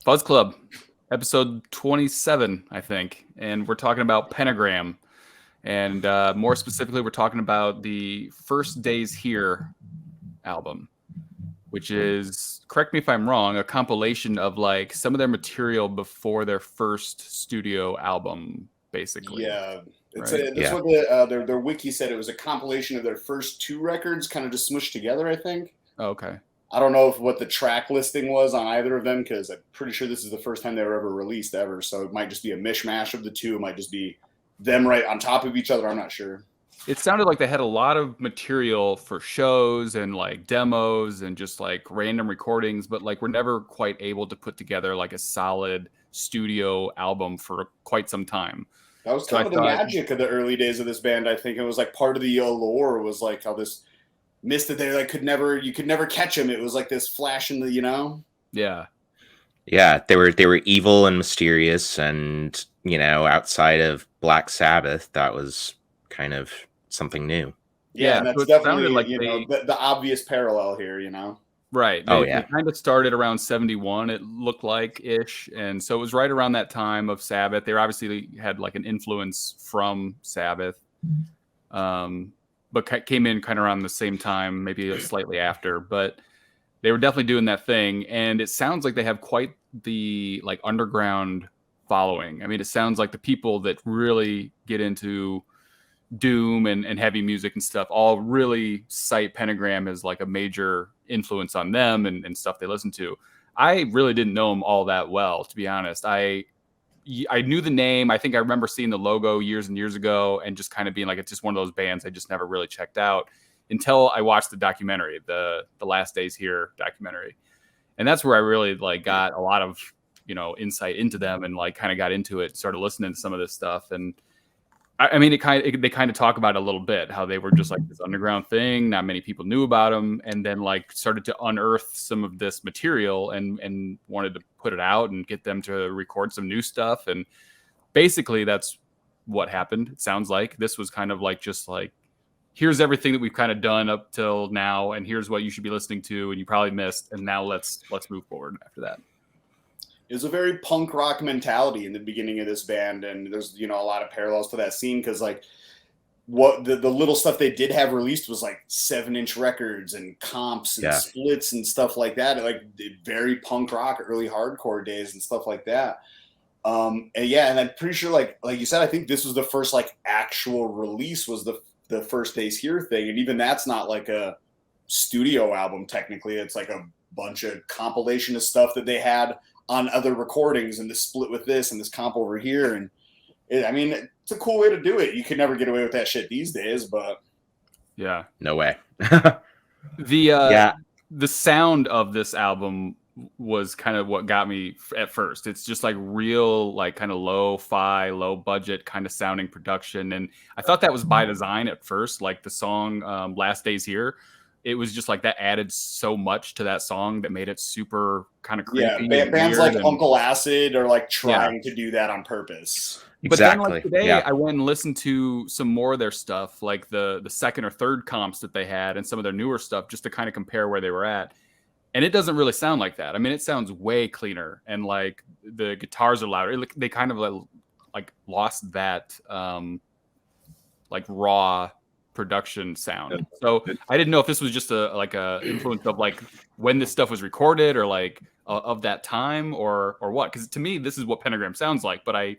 Fuzz Club, episode 27, I think. And we're talking about Pentagram. And more specifically, we're talking about the first Daze Here album, which is, correct me if I'm wrong, a compilation of like some of their material before their first studio album, basically. Yeah. It's right? That's what their wiki said. It was a compilation of their first two records, kind of just smushed together, I think. Oh, okay. I don't know what the track listing was on either of them, because I'm pretty sure this is the first time they were ever released ever. So it might just be a mishmash of the two. It might just be them right on top of each other. I'm not sure. It sounded like they had a lot of material for shows and like demos and just like random recordings, but like we're never quite able to put together like a solid studio album for quite some time. That was kind of the magic of the early days of this band. I think it was like part of the allure was like how this mist that they like you could never catch them. It was like this flash in the, Yeah. They were evil and mysterious, and outside of Black Sabbath, that was kind of something new. Yeah, and that's so definitely like the obvious parallel here, Right. They kind of started around 71, it looked like ish, and so it was right around that time of Sabbath. They obviously had like an influence from Sabbath, but came in kind of around the same time, maybe slightly after. But they were definitely doing that thing, and it sounds like they have quite the like underground following. I mean, it sounds like the people that really get into doom and heavy music and stuff all really cite Pentagram as like a major influence on them and stuff they listen to. I really didn't know them all that well, to be honest. I knew the name. I think I remember seeing the logo years and years ago and just kind of being like, it's just one of those bands I just never really checked out until I watched the documentary, the Last Daze Here documentary. And that's where I really like got a lot of, insight into them and like kind of got into it, started listening to some of this stuff. And I mean, they kind of talk about it a little bit, how they were just like this underground thing. Not many people knew about them, and then like started to unearth some of this material and wanted to put it out and get them to record some new stuff. And basically that's what happened. It sounds like this was kind of like, just like, here's everything that we've kind of done up till now, and here's what you should be listening to, and you probably missed. And now let's move forward after that. It was a very punk rock mentality in the beginning of this band, and there's a lot of parallels to that scene, because like what the little stuff they did have released was like 7-inch records and comps and splits and stuff like that, like very punk rock early hardcore days and stuff like that. And I'm pretty sure like you said, I think this was the first like actual release, was the first Daze Here thing, and even that's not like a studio album technically. It's like a bunch of compilation of stuff that they had on other recordings, and the split with this and this comp over here. And it's a cool way to do it. You could never get away with that shit these days, but yeah, no way. The sound of this album was kind of what got me at first. It's just like real, like kind of lo-fi, low budget kind of sounding production. And I thought that was by design at first, like the song Last Daze Here. It was just like that added so much to that song that made it super kind of creepy. Yeah, bands like Uncle Acid are like trying to do that on purpose. But then like today, I went and listened to some more of their stuff, like the second or third comps that they had and some of their newer stuff, just to kind of compare where they were at. And it doesn't really sound like that. I mean, it sounds way cleaner, and like the guitars are louder. They kind of like lost that like raw production sound. So I didn't know if this was just a influence of like when this stuff was recorded, or like of that time, or what. Because to me, this is what Pentagram sounds like, but I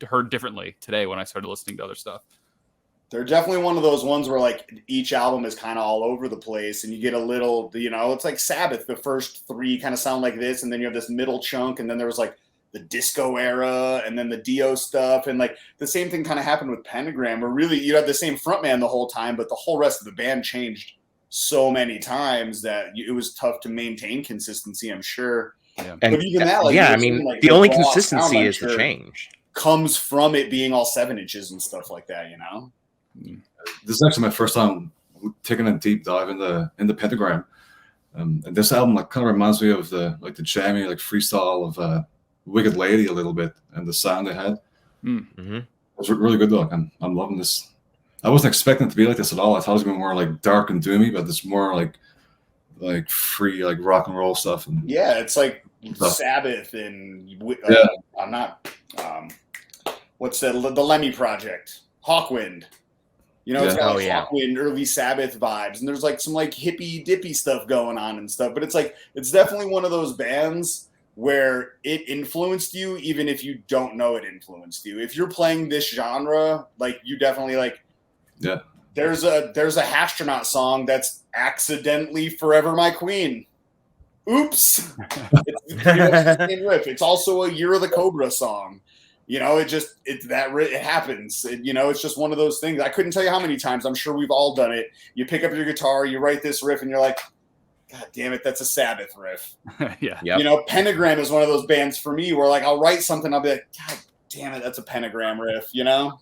heard differently today when I started listening to other stuff. They're definitely one of those ones where like each album is kind of all over the place, and you get a little, it's like Sabbath. The first three kind of sound like this, and then you have this middle chunk, and then there was like the disco era, and then the Dio stuff, and like the same thing kind of happened with Pentagram, where really you had the same frontman the whole time, but the whole rest of the band changed so many times that it was tough to maintain consistency, I'm sure. Yeah. But even that, the only consistency is the change comes from it being all 7 inches and stuff like that, This is actually my first time taking a deep dive in the Pentagram, and this album like kind of reminds me of the jammy like freestyle of Wicked Lady a little bit, and the sound they had. Mm-hmm. It was really good though. I'm loving this. I wasn't expecting it to be like this at all. I thought it was going to be more like dark and doomy, but it's more like free like rock and roll stuff. And yeah, it's like Sabbath and Yeah. I'm not what's that? The Lemmy Project, Hawkwind. You know, it's Yeah. got Oh, like yeah. Hawkwind, early Sabbath vibes, and there's like some like hippie dippy stuff going on and stuff. But it's like it's definitely one of those bands where it influenced you, even if you don't know it influenced you. If you're playing this genre, like you definitely like. Yeah. There's a Hashtronaut song that's accidentally "Forever My Queen." Oops. It's pretty much the same riff. It's also a Year of the Cobra song. You know, it happens. You know, it's just one of those things. I couldn't tell you how many times. I'm sure we've all done it. You pick up your guitar, you write this riff, and you're like, God damn it, that's a Sabbath riff. Yeah. Yep. You know, Pentagram is one of those bands for me where like I'll write something, I'll be like, God damn it, that's a Pentagram riff, you know?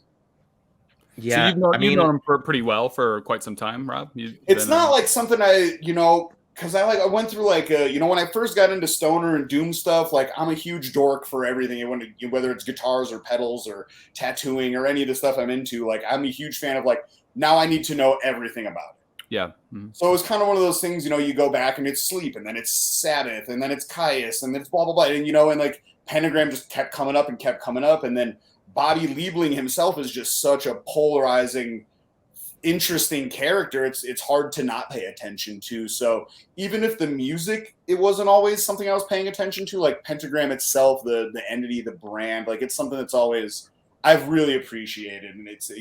Yeah. So you've known him for pretty well for quite some time, Rob. It's not like something because I went through like when I first got into stoner and doom stuff, like I'm a huge dork for everything, whether it's guitars or pedals or tattooing or any of the stuff I'm into. Like I'm a huge fan of like now I need to know everything about it. Yeah. Mm-hmm. So it's kind of one of those things, you go back and it's Sleep, and then it's Sabbath, and then it's Caius, and then it's blah blah blah, and and like Pentagram just kept coming up, and then Bobby Liebling himself is just such a polarizing, interesting character. It's hard to not pay attention to. So even if the music, it wasn't always something I was paying attention to, like Pentagram itself, the entity, the brand, like it's something that's always I've really appreciated, and it's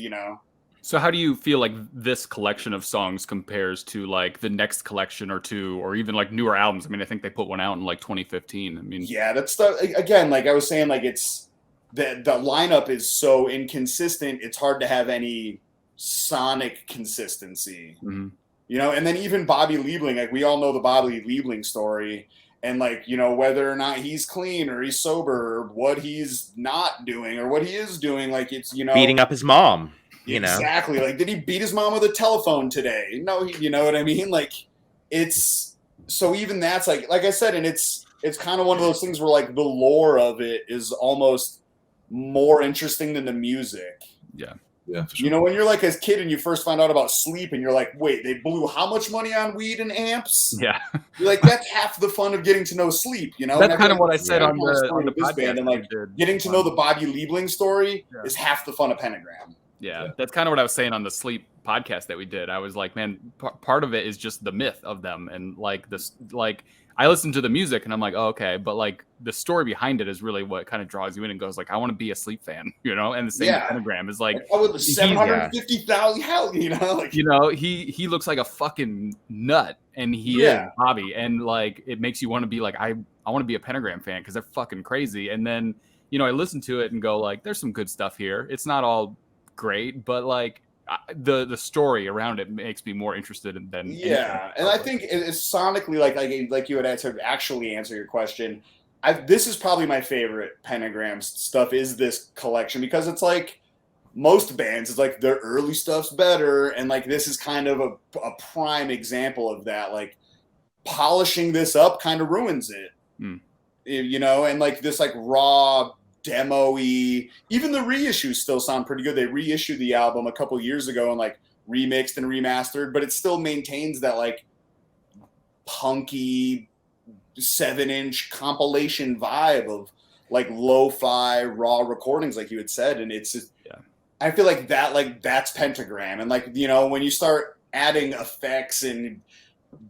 So how do you feel like this collection of songs compares to like the next collection or two, or even like newer albums? I mean, I think they put one out in like 2015. I mean, yeah, that's again, like I was saying, like it's the lineup is so inconsistent. It's hard to have any sonic consistency, mm-hmm. And then even Bobby Liebling, like we all know the Bobby Liebling story, and like whether or not he's clean or he's sober, or what he's not doing or what he is doing, like it's beating up his mom. Exactly. Like, did he beat his mom with a telephone today? No, you know what I mean? Like, it's so even that's like I said, and it's kind of one of those things where like the lore of it is almost more interesting than the music. Yeah. Yeah. For sure. When you're like a kid and you first find out about Sleep and you're like, wait, they blew how much money on weed and amps? Yeah. You're like, that's half the fun of getting to know Sleep, That's kind of what I said on the podcast. Band, and like getting to know the Bobby Liebling story is half the fun of Pentagram. Yeah, that's kind of what I was saying on the Sleep podcast that we did. I was like, man, part of it is just the myth of them, and like this, like I listened to the music and I'm like, oh, okay, but like the story behind it is really what kind of draws you in and goes like, I want to be a Sleep fan, And the same Pentagram is like, oh, with 750,000, hell, like he looks like a fucking nut, and he is Bobby, and like it makes you want to be like, I want to be a Pentagram fan because they're fucking crazy, and then I listen to it and go like, there's some good stuff here. It's not all great, but like the story around it makes me more interested in than and I think it's sonically like you had answered actually answer your question. This is probably my favorite Pentagram stuff is this collection, because it's like most bands, it's like their early stuff's better, and like this is kind of a prime example of that. Like polishing this up kind of ruins it, and like this like raw demo-y, even the reissues still sound pretty good. They reissued the album a couple years ago and like remixed and remastered, but it still maintains that like punky 7-inch compilation vibe of like lo-fi raw recordings, like you had said. And it's just, I feel like that's Pentagram. And like, when you start adding effects and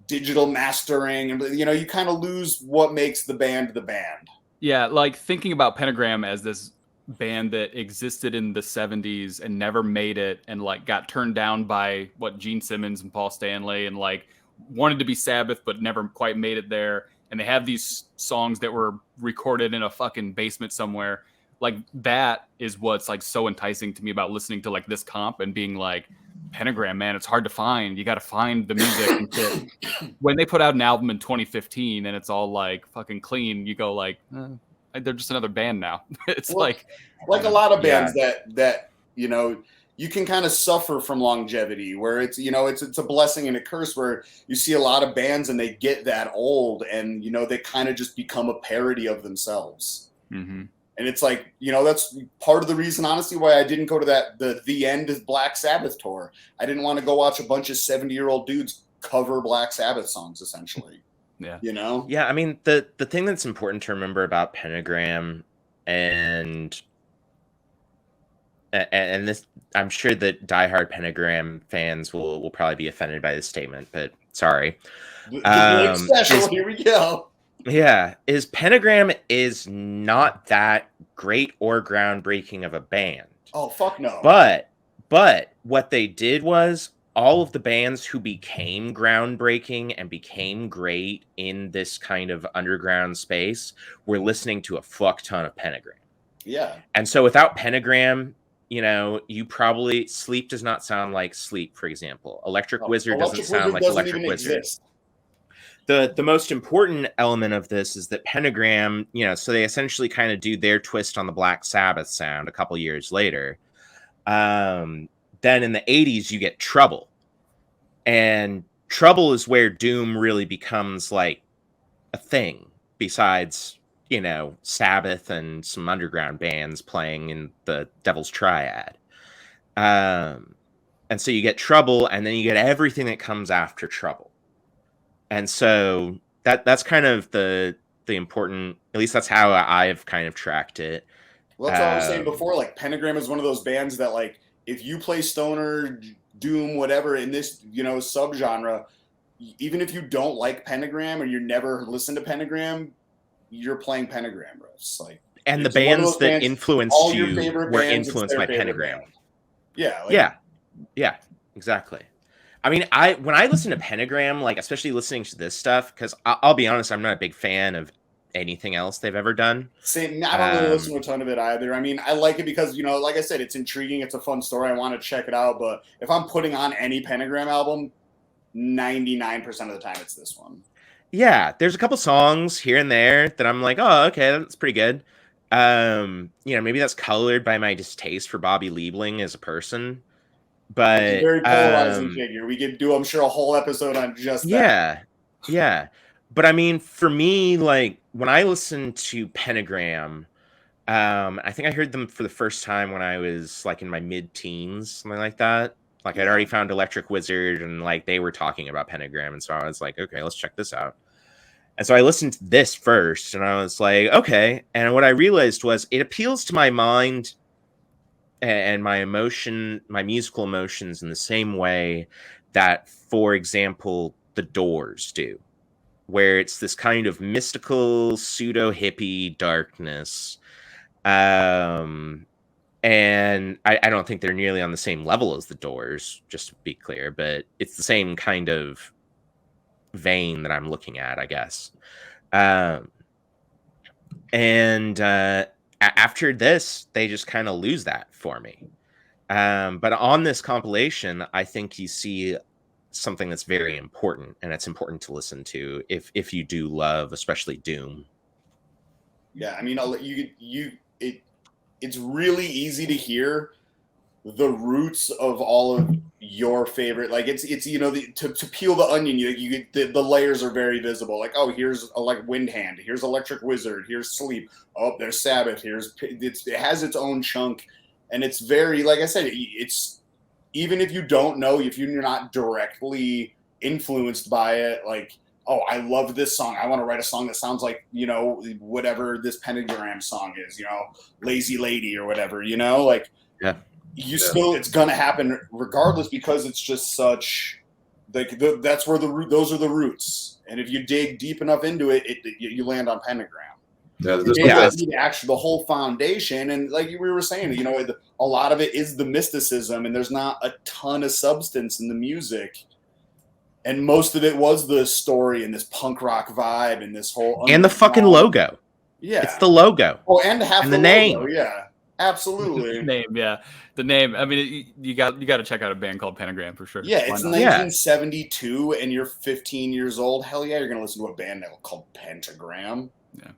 digital mastering, and you kind of lose what makes the band the band. Yeah, like thinking about Pentagram as this band that existed in the 70s and never made it, and like got turned down by Gene Simmons and Paul Stanley, and like wanted to be Sabbath but never quite made it there, and they have these songs that were recorded in a fucking basement somewhere. Like that is what's like so enticing to me about listening to like this comp and being like, Pentagram, man, it's hard to find. You got to find the music and shit. When they put out an album in 2015 and it's all like fucking clean, you go like, they're just another band now. It's like a lot of bands that you can kind of suffer from longevity, where it's it's a blessing and a curse, where you see a lot of bands and they get that old and they kind of just become a parody of themselves. Mm-hmm. And it's like, that's part of the reason, honestly, why I didn't go to the End of Black Sabbath tour. I didn't want to go watch a bunch of 70-year-old dudes cover Black Sabbath songs, essentially. Yeah. You know? Yeah, I mean, the thing that's important to remember about Pentagram and this, I'm sure that diehard Pentagram fans will probably be offended by this statement, but sorry. The Blake special, here we go. Yeah, is Pentagram is not that great or groundbreaking of a band. Oh, fuck no. But what they did was all of the bands who became groundbreaking and became great in this kind of underground space were listening to a fuck ton of Pentagram. Yeah. And so without Pentagram, you know, you probably Sleep does not sound like Sleep, for example. Electric Wizard doesn't sound like Electric Wizard. Exist. The most important element of this is that Pentagram, you know, so they essentially kind of do their twist on the Black Sabbath sound a couple years later. Then in the 80s, you get Trouble. And Trouble is where Doom really becomes like a thing, besides, you know, Sabbath and some underground bands playing in the Devil's Triad. And so you get Trouble, and then you get everything that comes after Trouble. And so that's kind of the important, at least that's how I've kind of tracked it. Well, that's what I was saying before. Like, Pentagram is one of those bands that, like, if you play stoner, doom, whatever in this, you know, subgenre, even if you don't like Pentagram or you never listen to Pentagram, you're playing Pentagram riffs. Like, and the bands that influenced you were influenced by Pentagram. Band. Yeah. Like, yeah, exactly. I mean, when I listen to Pentagram, like, especially listening to this stuff, because I'll be honest, I'm not a big fan of anything else they've ever done. Same. I don't really listen to a ton of it either. I mean, I like it because, you know, like I said, it's intriguing. It's a fun story. I want to check it out. But if I'm putting on any Pentagram album, 99% of the time it's this one. Yeah, there's a couple songs here and there that I'm like, oh, okay, that's pretty good. You know, maybe that's colored by my distaste for Bobby Liebling as a person. But it's a very polarizing figure. We could do, I'm sure, a whole episode on just that. Yeah. But I mean, for me, like, when I listen to Pentagram, I think I heard them for the first time when I was like in my mid-teens, something like that. Like, I'd already found Electric Wizard, and like they were talking about Pentagram, and so I was like, okay, let's check this out. And so I listened to this first, and I was like, okay. And what I realized was it appeals to my mind and my musical emotions in the same way that, for example, the Doors do, where it's this kind of mystical, pseudo hippie darkness. And I don't think they're nearly on the same level as the Doors, just to be clear, but it's the same kind of vein that I'm looking at, I guess. After this, they just kind of lose that for me. But on this compilation, I think you see something that's very important, and it's important to listen to if you do love, especially Doom. Yeah, I mean, it's really easy to hear the roots of all of your favorite. Like, it's you know, to peel the onion, you get the layers are very visible. Like, oh, here's like Wind Hand, here's Electric Wizard, here's Sleep. Oh, there's Sabbath. It has its own chunk, and it's very, like I said, it's, even if you don't know, if you're not directly influenced by it, like, oh, I love this song, I want to write a song that sounds like, you know, whatever this Pentagram song is, you know, Lazy Lady or whatever, you know, like, still, it's gonna happen regardless, because it's just such, like, that's where those are the roots, and if you dig deep enough into it, you land on Pentagram. Actually, the whole foundation, and like we were saying, you know, a lot of it is the mysticism, and there's not a ton of substance in the music, and most of it was the story and this punk rock vibe and this whole and the fucking logo. Yeah, it's the logo. Oh, and the name. Logo, yeah. Absolutely. The name. I mean, you got to check out a band called Pentagram for sure. Yeah, it's 1972, and you're 15 years old. Hell yeah, you're gonna listen to a band called Pentagram. Yeah.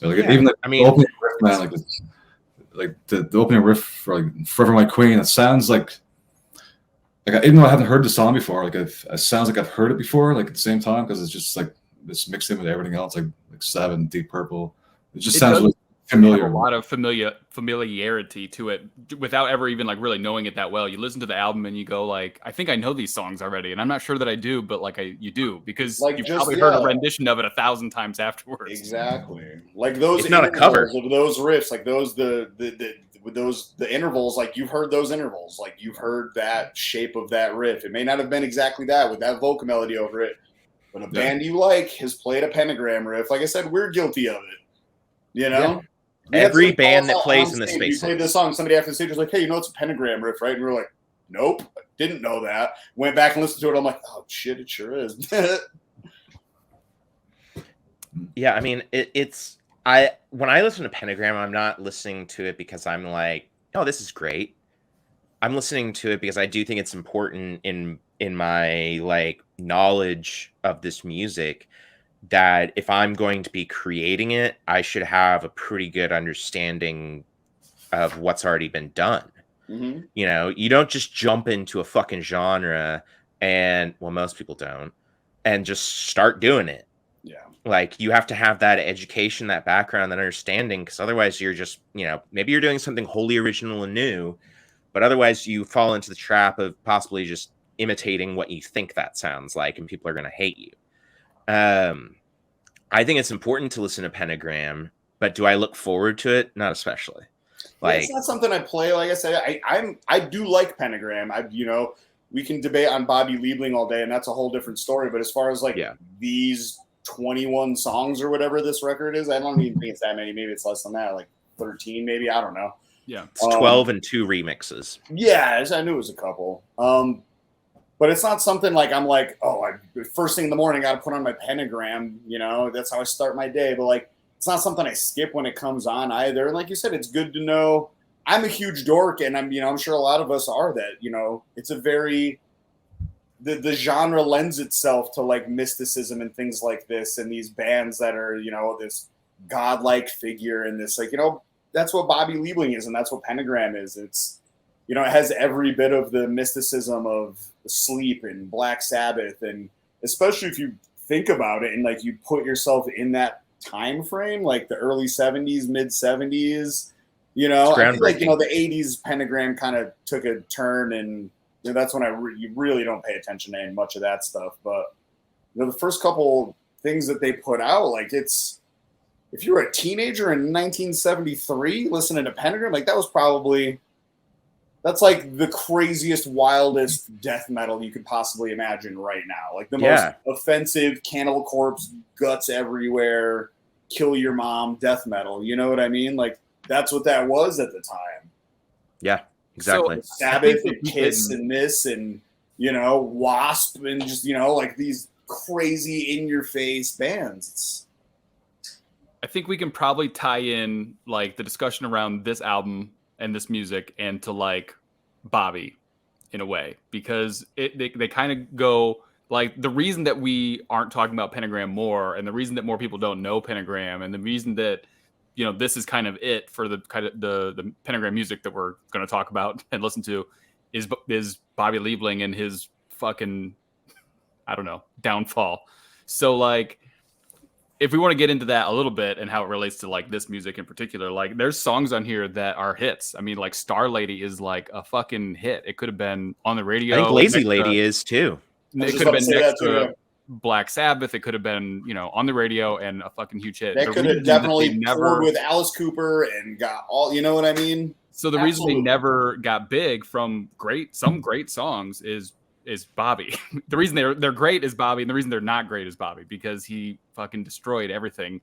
Even the opening riff, man, like the opening riff for like "Forever My Queen," it sounds like even though I haven't heard the song before, like it sounds like I've heard it before, like at the same time, because it's just like it's mixed in with everything else, like Sabbath and Deep Purple. It just sounds really familiar. have a lot of familiarity to it without ever even like really knowing it that well. You listen to the album and you go like, I think I know these songs already, and I'm not sure that I do, but like you do because Like, you've just- probably heard yeah. a rendition of it 1,000 times afterwards. Exactly. Like those It's not a cover. intervals of those riffs, like those the intervals, like you've heard those intervals, like you've heard that shape of that riff. It may not have been exactly that with that vocal melody over it, but a band you like has played a Pentagram riff. Like I said, we're guilty of it. You know? Yeah. We had Every somebody band call that us plays on in the stage. We space. played this song. Somebody after the stage was like, "Hey, you know it's a Pentagram riff, right?" And we were like, "Nope, didn't know that." Went back and listened to it. I'm like, "Oh shit, it sure is." Yeah, I mean, when I listen to Pentagram, I'm not listening to it because I'm like, oh, this is great. I'm listening to it because I do think it's important in my like knowledge of this music that if I'm going to be creating it, I should have a pretty good understanding of what's already been done. Mm-hmm. You know, you don't just jump into a fucking genre and, well, most people don't, and just start doing it. Yeah. Like, you have to have that education, that background, that understanding, because otherwise you're just, you know, maybe you're doing something wholly original and new, but otherwise you fall into the trap of possibly just imitating what you think that sounds like, and people are going to hate you. I think it's important to listen to Pentagram, but do I look forward to it? Not especially. Like, it's not something I play. Like I said, I do like Pentagram. We can debate on Bobby Liebling all day, and that's a whole different story. But as far as like these 21 songs or whatever this record is, I don't even think it's that many. Maybe it's less than that, like 13, maybe. I don't know. Yeah, it's 12 and 2 remixes. Yeah, I knew it was a couple. But it's not something like I'm like, first thing in the morning, got to put on my Pentagram. You know, that's how I start my day. But like, it's not something I skip when it comes on either. And like you said, it's good to know. I'm a huge dork, and I'm sure a lot of us are that. You know, it's a very the genre lends itself to like mysticism and things like this, and these bands that are, you know, this godlike figure and this, like, you know, that's what Bobby Liebling is, and that's what Pentagram is. It's, you know, it has every bit of the mysticism of Sleep and Black Sabbath, and especially if you think about it and like you put yourself in that time frame, like the early 70s, mid 70s, you know, I feel like, you know, the 80s Pentagram kind of took a turn, and you know, that's when you really don't pay attention to much of that stuff. But you know, the first couple things that they put out, like, it's, if you were a teenager in 1973 listening to Pentagram, like that's like the craziest, wildest death metal you could possibly imagine right now. Like the most offensive, Cannibal Corpse, guts everywhere, kill your mom, death metal. You know what I mean? Like, that's what that was at the time. Yeah, exactly. So Sabbath and Kiss and this and, you know, Wasp and just, you know, like these crazy in-your-face bands. I think we can probably tie in like the discussion around this album and this music and to like Bobby in a way, because they kind of go like, the reason that we aren't talking about Pentagram more, and the reason that more people don't know Pentagram, and the reason that, you know, this is kind of it for the kind of the Pentagram music that we're going to talk about and listen to is Bobby Liebling and his fucking, I don't know, downfall. So like, if we want to get into that a little bit and how it relates to like this music in particular, like there's songs on here that are hits. I mean, like Star Lady is like a fucking hit. It could have been on the radio. I think Lazy Lady is too. It could have been next to Black Sabbath. It could have been, you know, on the radio and a fucking huge hit. That could have definitely toured with Alice Cooper and got all, you know what I mean? So the reason they never got big from some great songs is Bobby. The reason they're great is Bobby, and the reason they're not great is Bobby, because he fucking destroyed everything.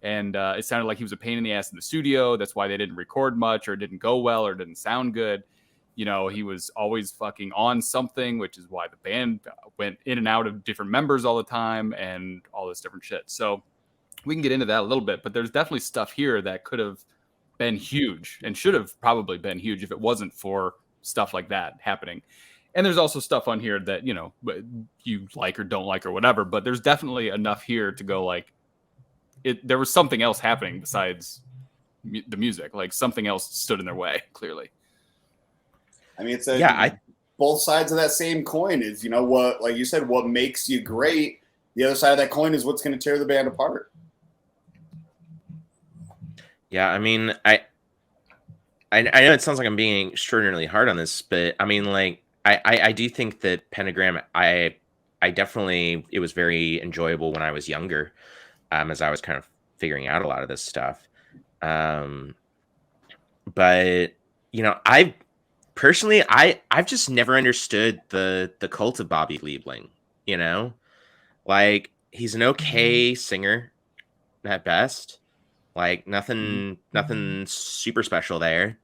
And it sounded like he was a pain in the ass in the studio. That's why they didn't record much, or it didn't go well, or didn't sound good. You know, he was always fucking on something, which is why the band went in and out of different members all the time and all this different shit. So we can get into that a little bit, but there's definitely stuff here that could have been huge and should have probably been huge if it wasn't for stuff like that happening. And there's also stuff on here that, you know, you like or don't like or whatever, but there's definitely enough here to go like, there was something else happening besides the music. Like something else stood in their way, clearly. I mean, it's both sides of that same coin is, you know, what, like you said, what makes you great. The other side of that coin is what's going to tear the band apart. Yeah, I mean, I know it sounds like I'm being extraordinarily hard on this, but I mean, like, I do think that Pentagram, I definitely, it was very enjoyable when I was younger, as I was kind of figuring out a lot of this stuff. But you know, I've just never understood the cult of Bobby Liebling. You know, like he's an okay singer at best. Like nothing super special there.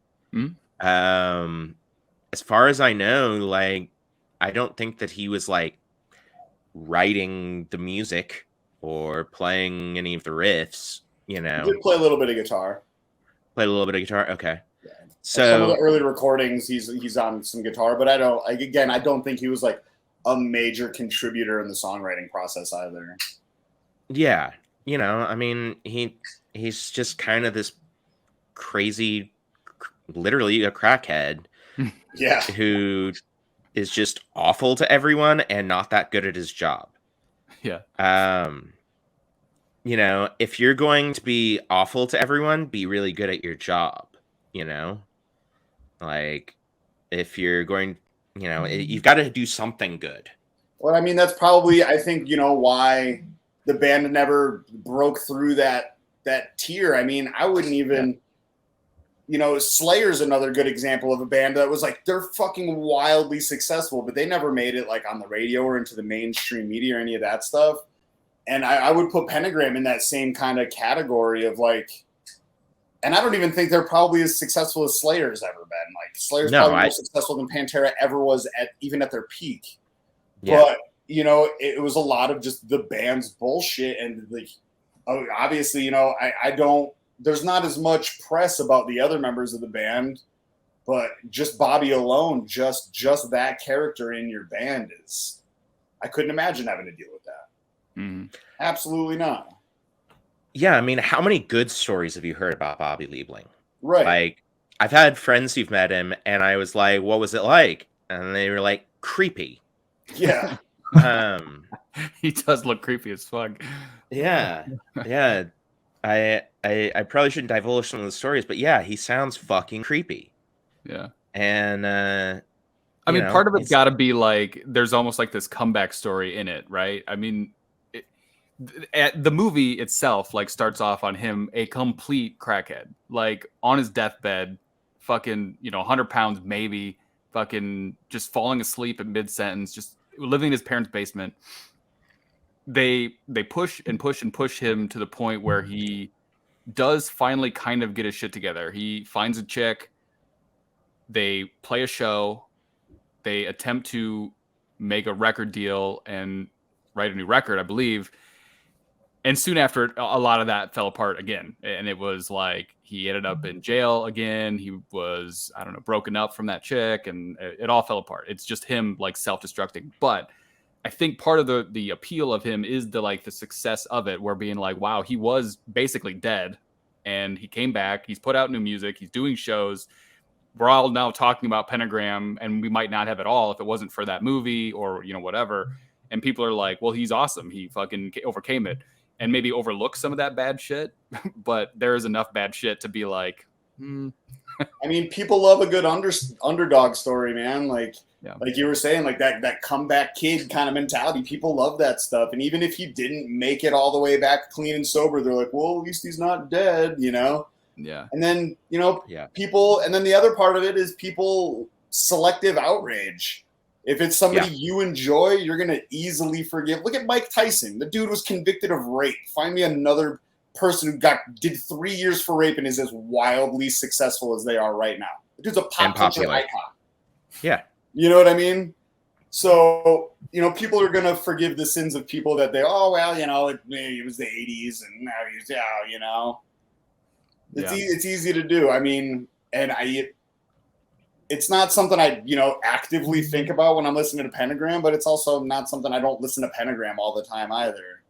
As far as I know, like I don't think that he was like writing the music or playing any of the riffs. You know, He did play a little bit of guitar. Played a little bit of guitar. Okay. Yeah. So some of the early recordings, he's on some guitar, but I don't think he was like a major contributor in the songwriting process either. yeah, you know, I mean, he's just kind of this crazy, literally a crackhead, Yeah, who is just awful to everyone and not that good at his job. Yeah. You know, if you're going to be awful to everyone, be really good at your job, you know? Like, if you're going, you know, you've got to do something good. well, I mean, that's probably, I think, why the band never broke through that tier. I mean, I wouldn't even, Slayer's another good example of a band that was like, they're fucking wildly successful, but they never made it like on the radio or into the mainstream media or any of that stuff. And I would put Pentagram in that same kind of category of like, and I don't even think they're probably as successful as Slayer's ever been. Like Slayer's probably more successful than Pantera ever was even at their peak. Yeah. But, it was a lot of just the band's bullshit. And like, obviously, I don't, there's not as much press about the other members of the band, but just Bobby alone, just that character in your band is, I couldn't imagine having to deal with that. Mm-hmm. Absolutely not. Yeah, I mean, how many good stories have you heard about Bobby Liebling? Right. Like, I've had friends who've met him, and I was like, what was it like? And they were like, creepy. Yeah. He does look creepy as fuck. Yeah. Yeah. I probably shouldn't divulge some of the stories, but yeah, he sounds fucking creepy. Yeah. And I mean, part of it's got to be like there's almost like this comeback story in it, right? I mean, the movie itself like starts off on him a complete crackhead, like on his deathbed, fucking 100 pounds maybe, fucking just falling asleep at mid-sentence, just living in his parents' basement. They push and push and push him to the point where he does finally kind of get his shit together. He finds a chick. They play a show. They attempt to make a record deal and write a new record, I believe. And soon after, a lot of that fell apart again. And it was like he ended up in jail again. He was, I don't know, broken up from that chick, and it all fell apart. It's just him like self-destructing. But I think part of the appeal of him is the success of it, where being like, wow, he was basically dead and he came back. He's put out new music. He's doing shows. We're all now talking about Pentagram, and we might not have it all if it wasn't for that movie or, whatever. And people are like, well, he's awesome. He fucking overcame it. And maybe overlook some of that bad shit, but there is enough bad shit to be like, I mean, people love a good underdog story, man. Like you were saying, like that comeback kid kind of mentality. People love that stuff. And even if he didn't make it all the way back clean and sober, they're like, well, at least he's not dead, Yeah. And then, people, and then the other part of it is people selective outrage. If it's somebody you enjoy, you're going to easily forgive. Look at Mike Tyson. The dude was convicted of rape. Find me another person who did 3 years for rape and is as wildly successful as they are right now. The dude's a pop culture icon. Yeah. You know what I mean? So, people are going to forgive the sins of people that it was the 80s and now he's, It's easy to do. I mean, and it's not something I, actively think about when I'm listening to Pentagram, but it's also not something I don't listen to Pentagram all the time either.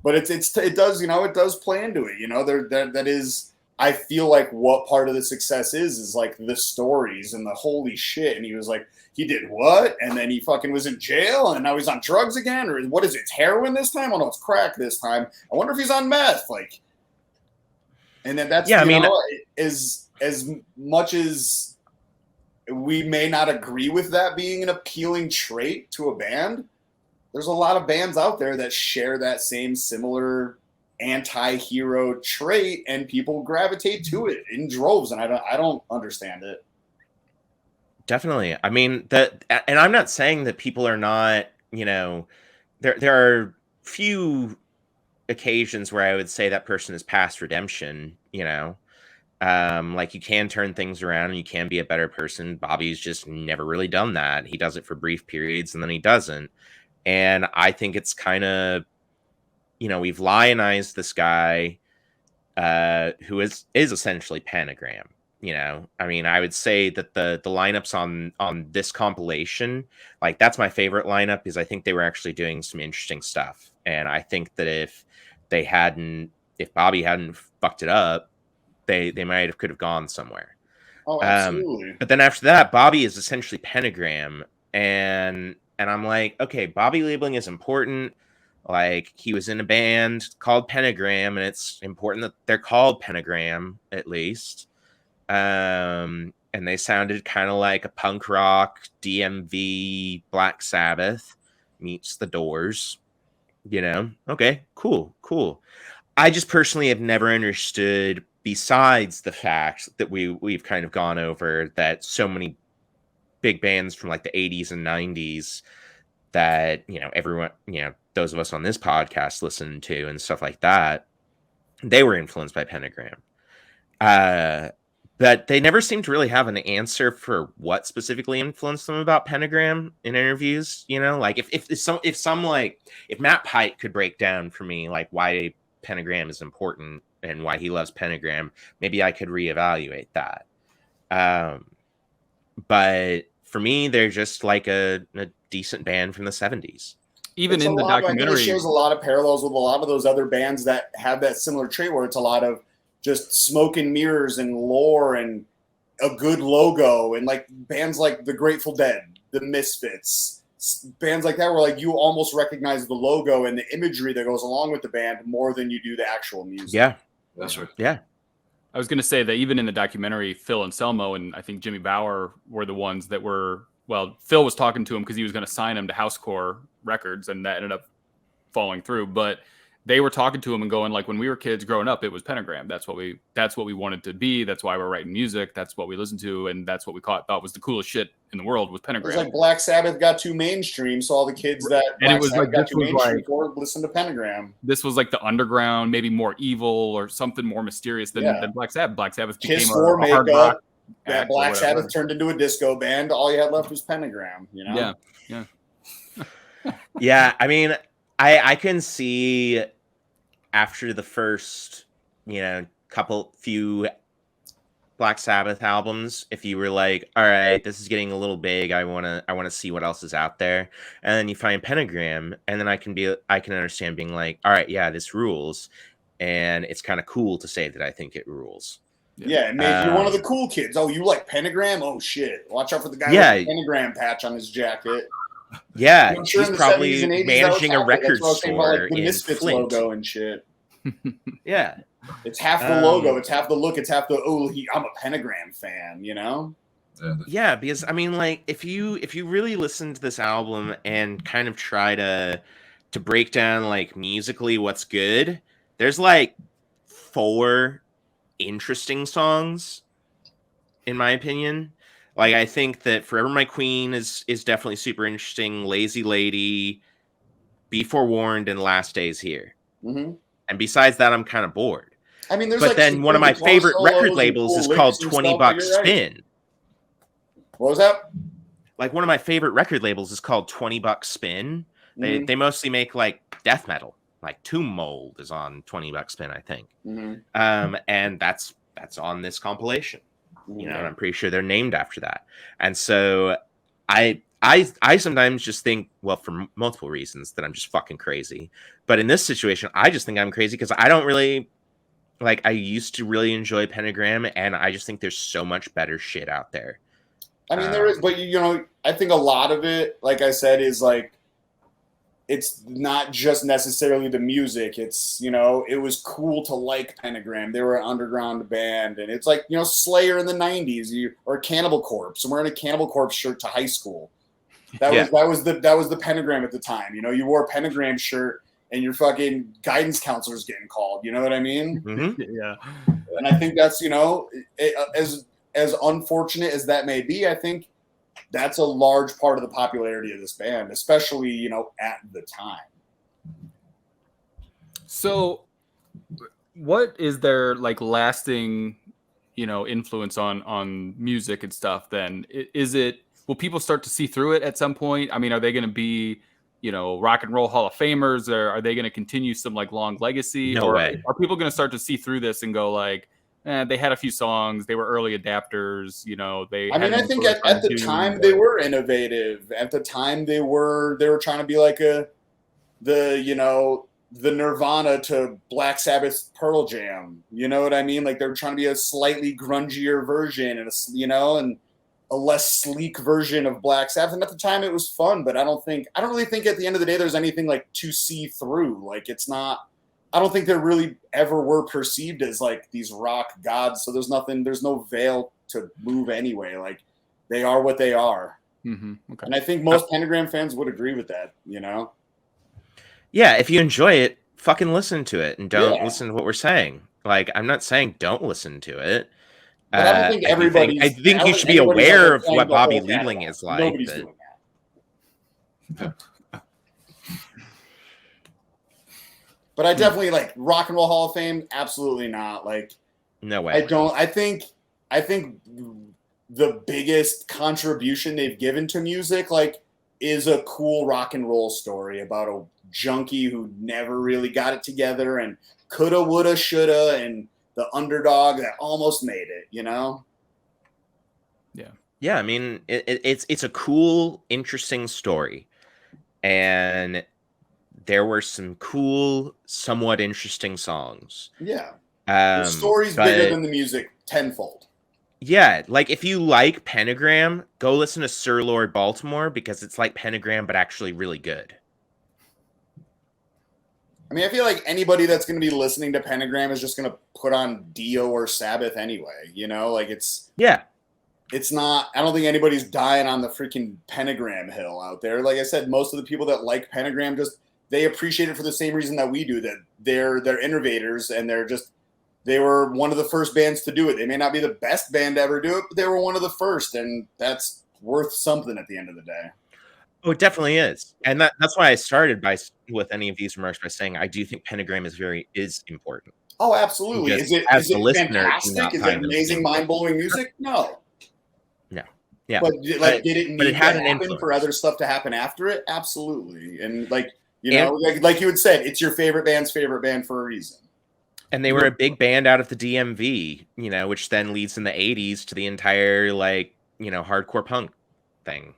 But it does play into it. That is, I feel like what part of the success is like the stories and the holy shit. And he was like, he did what? And then he fucking was in jail and now he's on drugs again. Or what is it? Heroin this time? Oh no, it's crack this time. I wonder if he's on meth. Like, And then that's, Yeah, I mean, as much as we may not agree with that being an appealing trait to a band, there's a lot of bands out there that share that same similar anti-hero trait, and people gravitate to it in droves, and I don't understand it. Definitely. I mean, and I'm not saying that people are not, there are few occasions where I would say that person is past redemption, like you can turn things around and you can be a better person. Bobby's just never really done that. He does it for brief periods and then he doesn't. And I think it's kind of, we've lionized this guy who is essentially Pentagram. I mean, I would say that the lineups on this compilation, like that's my favorite lineup, because I think they were actually doing some interesting stuff. And I think that if Bobby hadn't fucked it up, they might have could have gone somewhere. Oh, absolutely. But then after that, Bobby is essentially Pentagram, and I'm like, okay, Bobby labeling is important. Like, he was in a band called Pentagram, and it's important that they're called Pentagram at least. And they sounded kind of like a punk rock DMV Black Sabbath meets the Doors. Okay, cool. I just personally have never understood, besides the fact that we've kind of gone over that so many big bands from like the 80s and 90s that everyone, those of us on this podcast listen to and stuff like that, they were influenced by Pentagram. But they never seem to really have an answer for what specifically influenced them about Pentagram in interviews. Like if Matt Pike could break down for me like why Pentagram is important and why he loves Pentagram, maybe I could reevaluate that. But for me, they're just like a decent band from the 70s. Even in the documentary, it shows a lot of parallels with a lot of those other bands that have that similar trait, where it's a lot of just smoke and mirrors and lore and a good logo, and like bands like the Grateful Dead, the Misfits, bands like that, where like you almost recognize the logo and the imagery that goes along with the band more than you do the actual music. Yeah, That's right. Yeah. I was going to say that even in the documentary, Phil Anselmo and I think Jimmy Bauer were the ones that were, well, Phil was talking to him because he was going to sign him to Housecore Records, and that ended up falling through. But they were talking to him and going like, when we were kids growing up, it was Pentagram. That's what we wanted to be. That's why we're writing music. That's what we listened to, and that's what we thought was the coolest shit in the world was Pentagram. It was like Black Sabbath got too mainstream, so all the kids that and it was Sabbath like got this too was mainstream like for listen to Pentagram. This was like the underground, maybe more evil or something more mysterious than Black Sabbath. Black Sabbath became Kiss a for hard makeup. rock. That Black Sabbath turned into a disco band. All you had left was Pentagram. Yeah. Yeah. I mean, I can see after the first, few Black Sabbath albums, if you were like, all right, this is getting a little big, I want to see what else is out there, and then you find Pentagram, and then I can understand being like, all right, yeah, this rules, and it's kind of cool to say that I think it rules. Yeah, it made you're one of the cool kids. Oh, you like Pentagram? Oh shit! Watch out for the guy with the Pentagram patch on his jacket. Yeah, sure he's probably managing a record store like the Misfits Flint. logo and shit. Yeah, it's half the logo, it's half the look, it's half the I'm a Pentagram fan, Yeah, because I mean, like if you really listen to this album and kind of try to break down like musically what's good, there's like 4 interesting songs, in my opinion. Like, I think that Forever My Queen is definitely super interesting. Lazy Lady, Be Forewarned, and Last Days Here. Mm-hmm. And besides that, I'm kind of bored. I mean, but then one of my favorite record labels is called 20 Bucks Spin. What was that? Like, one of my favorite record labels is called 20 Bucks Spin. Mm-hmm. They mostly make like death metal. Like Tomb Mold is on 20 Bucks Spin, I think. Mm-hmm. And that's on this compilation. And I'm pretty sure they're named after that. And so I sometimes just think, well, for multiple reasons, that I'm just fucking crazy. But in this situation, I just think I'm crazy because I don't really like. I used to really enjoy Pentagram, and I just think there's so much better shit out there. I mean, there is, but I think a lot of it, like I said, is like it's not just necessarily the music. It's, you know, it was cool to like Pentagram. They were an underground band, and it's like, you know, Slayer in the 90s, or Cannibal Corpse. I'm wearing a Cannibal Corpse shirt to high school. That was the Pentagram at the time. You know, you wore a Pentagram shirt and your fucking guidance counselor's getting called. You know what I mean? Mm-hmm. Yeah. And I think that's, you know, as unfortunate as that may be, I think that's a large part of the popularity of this band, especially, you know, at the time. So what is their like lasting, you know, influence on music and stuff then? Will people start to see through it at some point? I mean, are they going to be, you know, Rock and Roll Hall of Famers, or are they going to continue some like long legacy? No way. Are people going to start to see through this and go like, they had a few songs, they were early adapters, you know, I think at the time they were innovative. At the time they were trying to be like the Nirvana to Black Sabbath Pearl Jam. You know what I mean? Like, they were trying to be a slightly grungier version and a less sleek version of Black Sabbath. And at the time it was fun, but I don't really think at the end of the day there's anything like to see through. Like, I don't think they really ever were perceived as like these rock gods. So there's no veil to move anyway. Like, they are what they are. Mm-hmm. Okay. And I think most Pentagram fans would agree with that, you know? Yeah, if you enjoy it, fucking listen to it and don't listen to what we're saying. Like, I'm not saying don't listen to it. But I don't think everybody. I think you should be aware of what Bobby Liebling is like. Nobody's doing that. But I definitely like Rock and Roll Hall of Fame. Absolutely not. Like, no way. I don't. I think the biggest contribution they've given to music, like, is a cool rock and roll story about a junkie who never really got it together and coulda, woulda, shoulda, and the underdog that almost made it, you know? Yeah, I mean, it's a cool, interesting story. And there were some cool, somewhat interesting songs. Yeah. The story's bigger than the music tenfold. Yeah, like, if you like Pentagram, go listen to Sir Lord Baltimore, because it's like Pentagram, but actually really good. I mean, I feel like anybody that's going to be listening to Pentagram is just going to put on Dio or Sabbath anyway, you know? Like, it's not, I don't think anybody's dying on the freaking Pentagram hill out there. Like I said, most of the people that like Pentagram they appreciate it for the same reason that we do, that they're innovators, and they were one of the first bands to do it. They may not be the best band to ever do it, but they were one of the first, and that's worth something at the end of the day. Oh, it definitely is. And that's why I started with any of these remarks by saying I do think Pentagram is important. Oh, absolutely. Just Is it fantastic? Is it amazing, mind-blowing music? No. No. Yeah. But like, did it need to happen for other stuff to happen after it? Absolutely. And like, you know, like you had said, it's your favorite band's favorite band for a reason. And they were a big band out of the DMV, you know, which then leads in the 80s to the entire, like, you know, hardcore punk thing.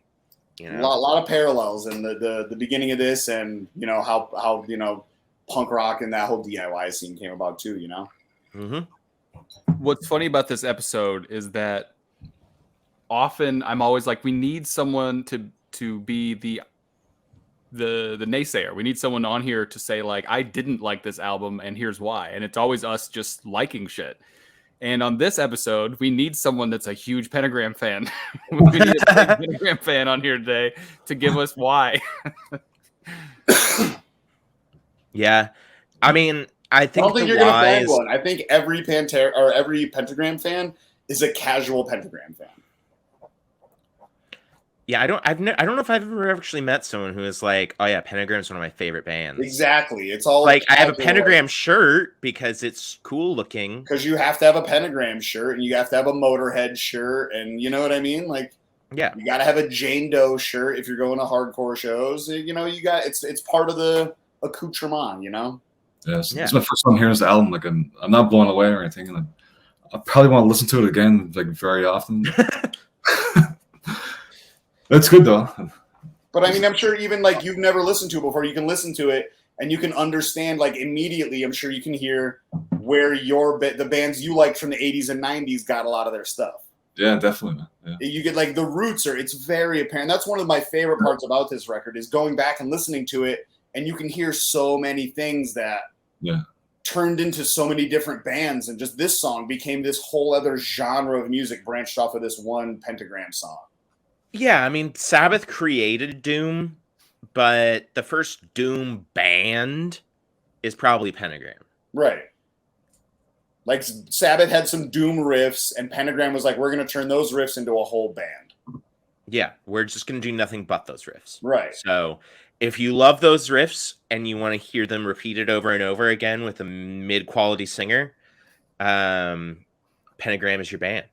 You know? A lot of parallels in the beginning of this, and, you know, how you know, punk rock and that whole DIY scene came about too, you know? Mm-hmm. What's funny about this episode is that often I'm always like, we need someone to be the naysayer. We need someone on here to say, like, I didn't like this album and here's why. And it's always us just liking shit. And on this episode, we need someone that's a huge Pentagram fan. We need a big Pentagram fan on here today to give us why. Yeah. I mean, I don't think you're going to find one. I think every every Pentagram fan is a casual Pentagram fan. Yeah, I don't know if I've ever actually met someone who is like, oh yeah, Pentagram's one of my favorite bands. Exactly. It's all like, I have a Pentagram shirt because it's cool looking. Because you have to have a Pentagram shirt, and you have to have a Motorhead shirt, and you know what I mean? Like, yeah, you got to have a Jane Doe shirt if you're going to hardcore shows. You know, it's part of the accoutrement, you know? Yes. Yeah. It's my first time hearing this album. Like, I'm not blown away or anything, and I probably want to listen to it again, like, very often. That's good though. But I mean, I'm sure even like you've never listened to it before, you can listen to it and you can understand, like, immediately. I'm sure you can hear where the bands you liked from the 80s and 90s got a lot of their stuff. Yeah, definitely. Yeah. You get like the roots it's very apparent. That's one of my favorite parts about this record, is going back and listening to it and you can hear so many things that turned into so many different bands, and just this song became this whole other genre of music branched off of this one Pentagram song. Yeah, I mean, Sabbath created Doom, but the first Doom band is probably Pentagram. Right. Like Sabbath had some Doom riffs, and Pentagram was like, we're going to turn those riffs into a whole band. Yeah, we're just going to do nothing but those riffs. Right. So if you love those riffs and you want to hear them repeated over and over again with a mid-quality singer, Pentagram is your band.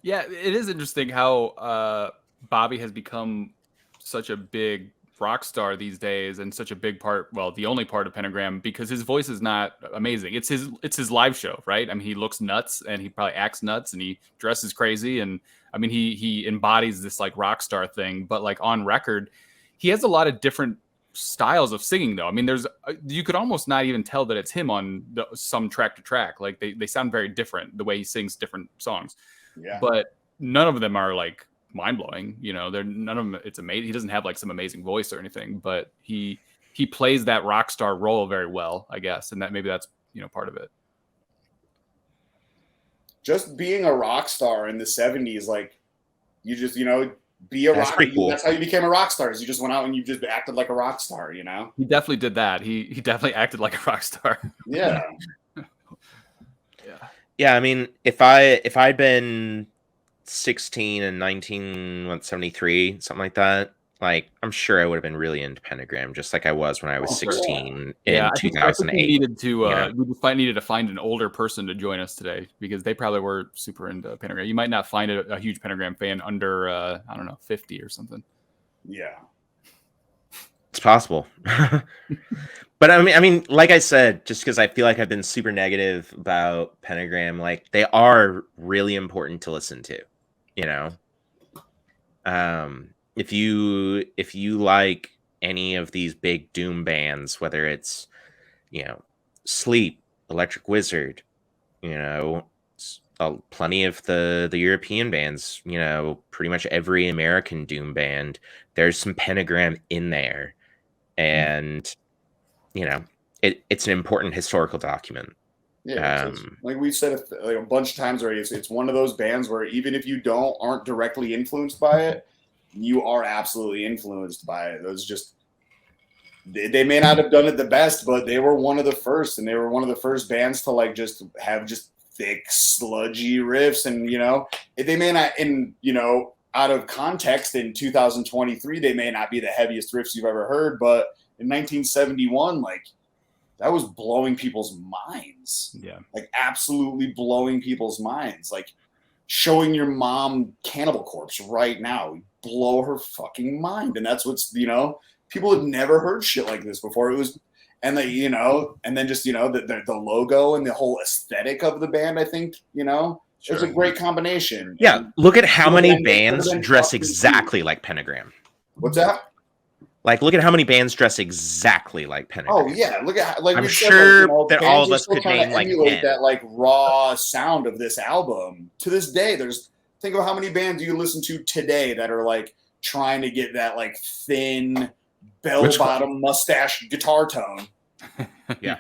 Yeah, it is interesting how Bobby has become such a big rock star these days, and such a big part, well, the only part of Pentagram, because his voice is not amazing. It's his live show, right? I mean, he looks nuts, and he probably acts nuts, and he dresses crazy, and I mean, he embodies this like rock star thing. But like on record, he has a lot of different styles of singing, though. I mean, you could almost not even tell that it's him on some track to track. Like they sound very different the way he sings different songs. Yeah. But none of them are like mind blowing. You know, they're none of them. It's amazing. He doesn't have like some amazing voice or anything, but he plays that rock star role very well, I guess, and that maybe that's part of it. Just being a rock star in the 70s, like you just be a rock. Cool. That's how you became a rock star. Is you just went out and you just acted like a rock star. He definitely did that. He definitely acted like a rock star. Yeah. Yeah, I mean, if I'd been 16 and 1973, something like that, like I'm sure I would have been really into Pentagram, just like I was when I was 16 in 2008. We needed to find an older person to join us today, because they probably were super into Pentagram. You might not find a huge Pentagram fan under I don't know, 50 or something. Yeah. It's possible. But I mean, like I said, just because I feel like I've been super negative about Pentagram, like they are really important to listen to, if you like any of these big Doom bands, whether it's, Sleep, Electric Wizard, plenty of the European bands, pretty much every American Doom band, there's some Pentagram in there. And it's an important historical document. Yeah, it's like we said a bunch of times already. It's one of those bands where even if you aren't directly influenced by it, you are absolutely influenced by it. Those just they may not have done it the best, but they were one of the first, and they were one of the first bands to like just have just thick, sludgy riffs, and they may not out of context in 2023, they may not be the heaviest riffs you've ever heard, but in 1971, like that was blowing people's minds. Yeah. Like absolutely blowing people's minds. Like showing your mom Cannibal Corpse right now, blow her fucking mind. And that's what's, people had never heard shit like this before. It was, and and then just, the logo and the whole aesthetic of the band, I think, Sure. It's a great combination. Yeah, and look at how many bands dress exactly like Pentagram. What's that? Like, look at how many bands dress exactly like Pentagram. Oh yeah, look at like I'm sure that all of us could name like 10. That like raw sound of this album. To this day, think of how many bands you listen to today that are like trying to get that like thin bell-bottom mustache guitar tone. Yeah,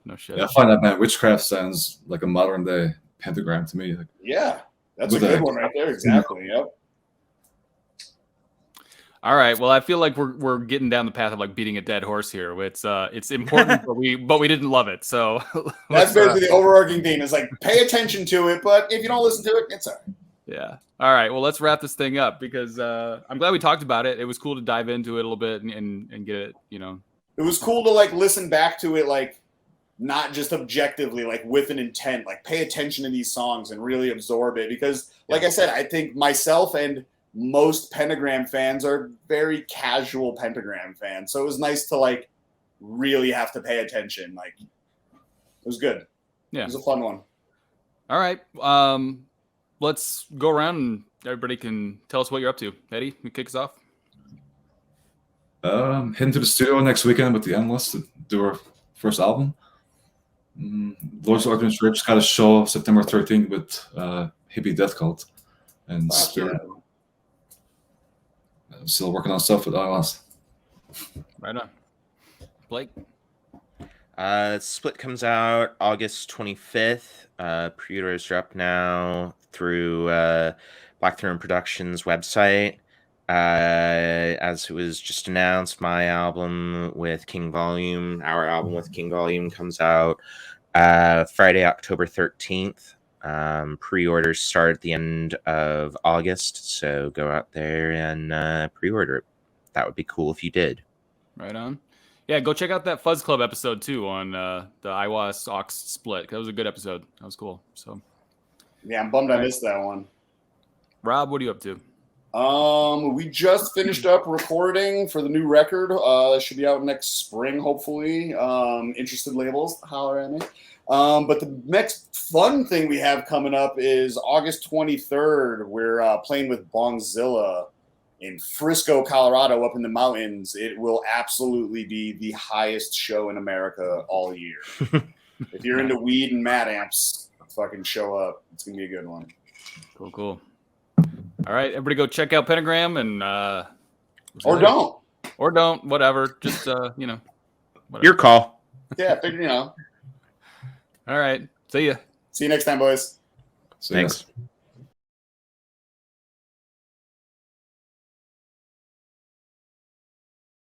no shit. Yeah, I find that band Witchcraft sounds like a modern day Pentagram to me. Like, yeah, that's a good one right there. Exactly. Yep. All right. Well, I feel like we're getting down the path of like beating a dead horse here. It's important, but we didn't love it. So that's basically the overarching theme. Is like pay attention to it, but if you don't listen to it, it's all right. Yeah. All right. Well, let's wrap this thing up, because I'm glad we talked about it. It was cool to dive into it a little bit and get it. It was cool to like listen back to it, like not just objectively, like with an intent, like pay attention to these songs and really absorb it. Because, like I said, I think myself and most Pentagram fans are very casual Pentagram fans. So it was nice to like really have to pay attention. Like it was good. Yeah. It was a fun one. All right. Let's go around and everybody can tell us what you're up to. Eddie, you kick us off. Heading to the studio next weekend with the Endless to do our first album. Lord's Opium Church got a show September 13th with Hippie Death Cult and Spirit. I'm still working on stuff with Aiwass. Right on. Blake? Split comes out August 25th. Pre-orders are up now through Black Throne Productions website. As it was just announced, my album with King Volume, our album with King Volume, comes out Friday, October 13th. Pre-orders start at the end of August, so go out there and pre-order it. That would be cool if you did. Right on. Yeah, go check out that Fuzz Club episode too on the Aiwass Aux split. That was a good episode. That was cool. So, Yeah, I'm bummed I missed that one. Rob, what are you up to? We just finished up recording for the new record. It should be out next spring, hopefully. Interested labels, holler at me. But the next fun thing we have coming up is August 23rd. We're playing with Bongzilla in Frisco, Colorado, up in the mountains. It will absolutely be the highest show in America all year. If you're into weed and mad amps, fucking show up. It's going to be a good one. Cool. All right, everybody go check out Pentagram and Or don't. Or don't, whatever. Just whatever. Your call. Yeah, All right. See ya. See you next time, boys. So, yeah. Thanks.